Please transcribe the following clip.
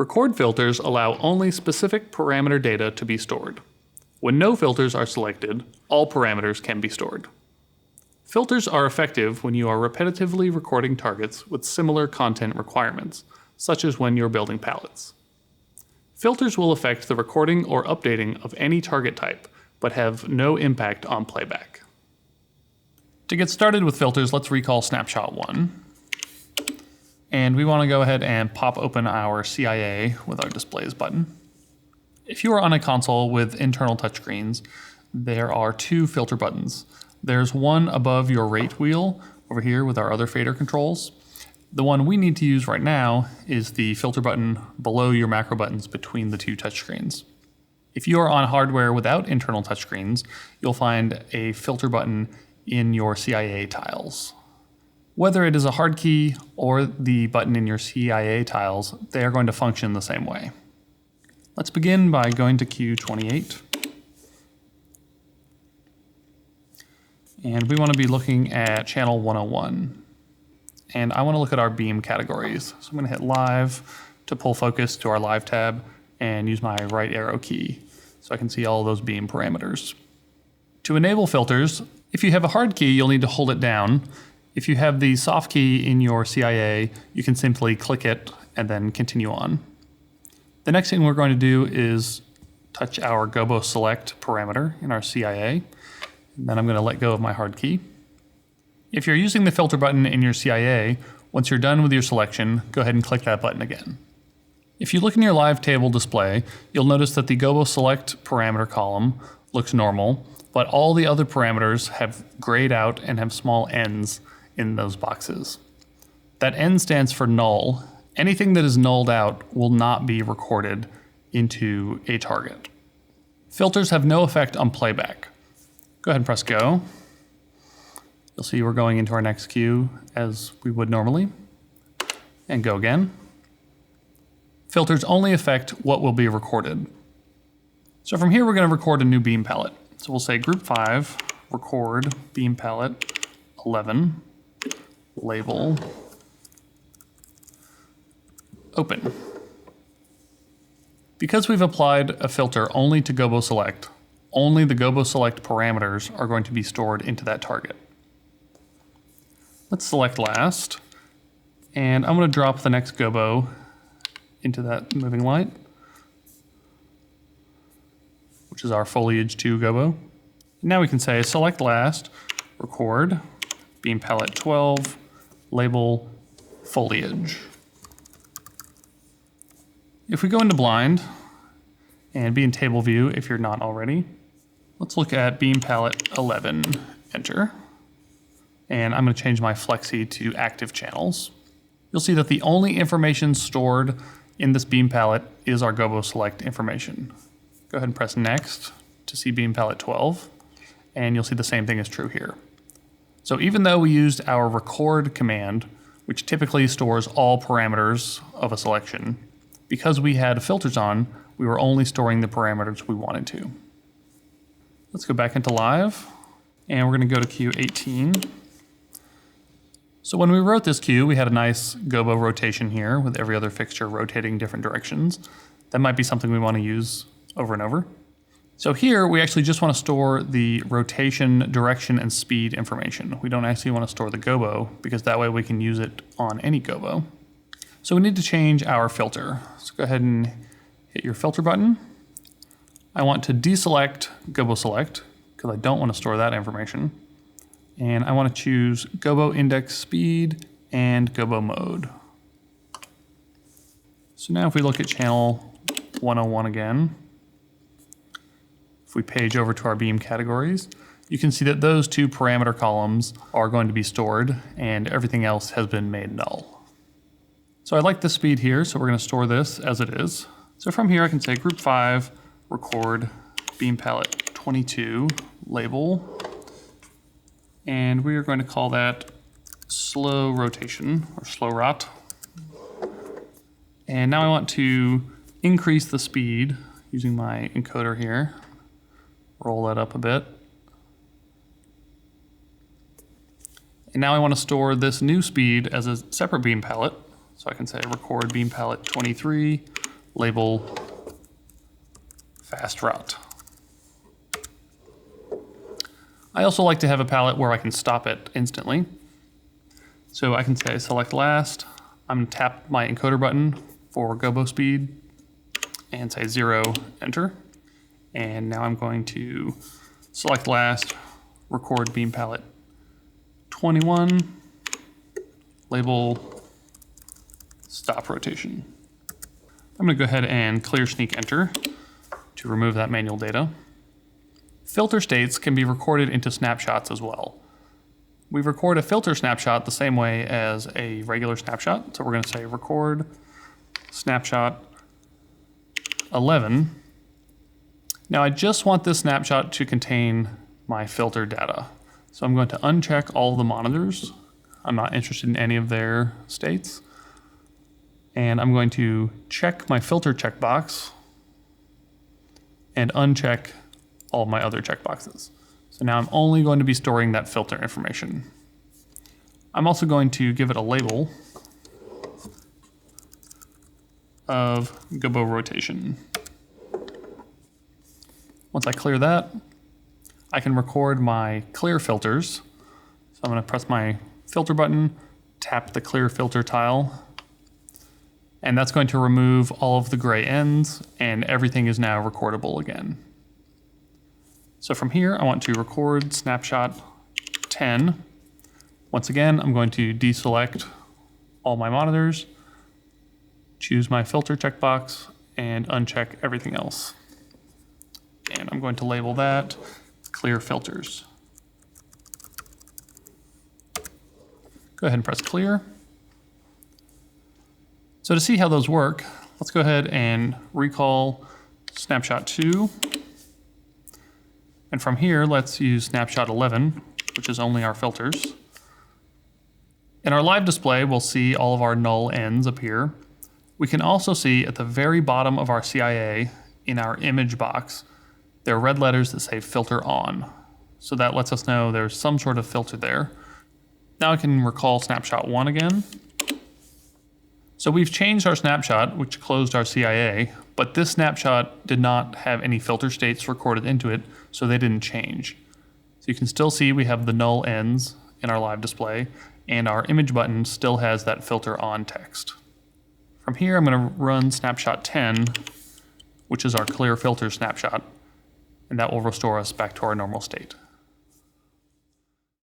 Record filters allow only specific parameter data to be stored. When no filters are selected, all parameters can be stored. Filters are effective when you are repetitively recording targets with similar content requirements, such as when you're building palettes. Filters will affect the recording or updating of any target type, but have no impact on playback. To get started with filters, let's recall Snapshot 1. And we want to go ahead and pop open our CIA with our Displays button. If you are on a console with internal touchscreens, there are two filter buttons. There's one above your rate wheel over here with our other fader controls. The one we need to use right now is the filter button below your macro buttons between the two touchscreens. If you are on hardware without internal touchscreens, you'll find a filter button in your CIA tiles. Whether it is a hard key or the button in your CIA tiles, they are going to function the same way. Let's begin by going to Q28. And we want to be looking at channel 101. And I want to look at our beam categories. So I'm going to hit live to pull focus to our live tab and use my right arrow key so I can see all those beam parameters. To enable filters, if you have a hard key, you'll need to hold it down. If you have the soft key in your CIA, you can simply click it and then continue on. The next thing we're going to do is touch our Gobo select parameter in our CIA. And then I'm going to let go of my hard key. If you're using the filter button in your CIA, once you're done with your selection, go ahead and click that button again. If you look in your live table display, you'll notice that the Gobo select parameter column looks normal, but all the other parameters have grayed out and have small n's in those boxes. That N stands for null. Anything that is nulled out will not be recorded into a target. Filters have no effect on playback. Go ahead and press go. You'll see we're going into our next queue as we would normally. And go again. Filters only affect what will be recorded. So from here we're going to record a new beam palette. So we'll say group 5, record beam palette 11, label, open. Because we've applied a filter only to Gobo select, only the Gobo select parameters are going to be stored into that target. Let's select last, and I'm going to drop the next Gobo into that moving light, which is our foliage 2 Gobo. Now we can say select last, record, beam palette 12, label foliage. If we go into blind and be in table view if you're not already, let's look at beam palette 11, enter. And I'm going to change my flexi to active channels. You'll see that the only information stored in this beam palette is our Gobo select information. Go ahead and press next to see beam palette 12, and you'll see the same thing is true here. So even though we used our record command, which typically stores all parameters of a selection, because we had filters on, we were only storing the parameters we wanted to. Let's go back into live, and we're going to go to Q18. So when we wrote this queue, we had a nice Gobo rotation here with every other fixture rotating different directions. That might be something we want to use over and over. So here we actually just want to store the rotation, direction, and speed information. We don't actually want to store the Gobo because that way we can use it on any Gobo. So we need to change our filter. So go ahead and hit your filter button. I want to deselect Gobo select because I don't want to store that information. And I want to choose Gobo index speed and Gobo mode. So now if we look at channel 101 again, if we page over to our beam categories, you can see that those two parameter columns are going to be stored and everything else has been made null. So I like the speed here, so we're going to store this as it is. So from here I can say group 5, record beam palette 22, label, and we are going to call that slow rotation or slow rot. And now I want to increase the speed using my encoder here. Roll that up a bit. And now I want to store this new speed as a separate beam palette. So I can say record beam palette 23, label fast route. I also like to have a palette where I can stop it instantly. So I can say select last. I'm going to tap my encoder button for gobo speed and say 0, enter. And now I'm going to select last, record beam palette 21, label stop rotation. I'm going to go ahead and clear sneak enter to remove that manual data. Filter states can be recorded into snapshots as well. We record a filter snapshot the same way as a regular snapshot. So we're going to say record snapshot 11. Now I just want this snapshot to contain my filter data. So I'm going to uncheck all of the monitors. I'm not interested in any of their states. And I'm going to check my filter checkbox and uncheck all of my other checkboxes. So now I'm only going to be storing that filter information. I'm also going to give it a label of gobo rotation. Once I clear that, I can record my clear filters. So I'm going to press my filter button, tap the clear filter tile, and that's going to remove all of the gray ends, and everything is now recordable again. So from here, I want to record snapshot 10. Once again, I'm going to deselect all my monitors, choose my filter checkbox, and uncheck everything else. And I'm going to label that clear filters. Go ahead and press clear. So to see how those work, let's go ahead and recall snapshot 2. And from here, let's use snapshot 11, which is only our filters. In our live display, we'll see all of our null ends appear. We can also see at the very bottom of our CIA, in our image box, there are red letters that say filter on. So that lets us know there's some sort of filter there. Now I can recall snapshot 1 again. So we've changed our snapshot, which closed our CIA, but this snapshot did not have any filter states recorded into it, so they didn't change. So you can still see we have the null ends in our live display, and our image button still has that filter on text. From here, I'm going to run snapshot 10, which is our clear filter snapshot, and that will restore us back to our normal state.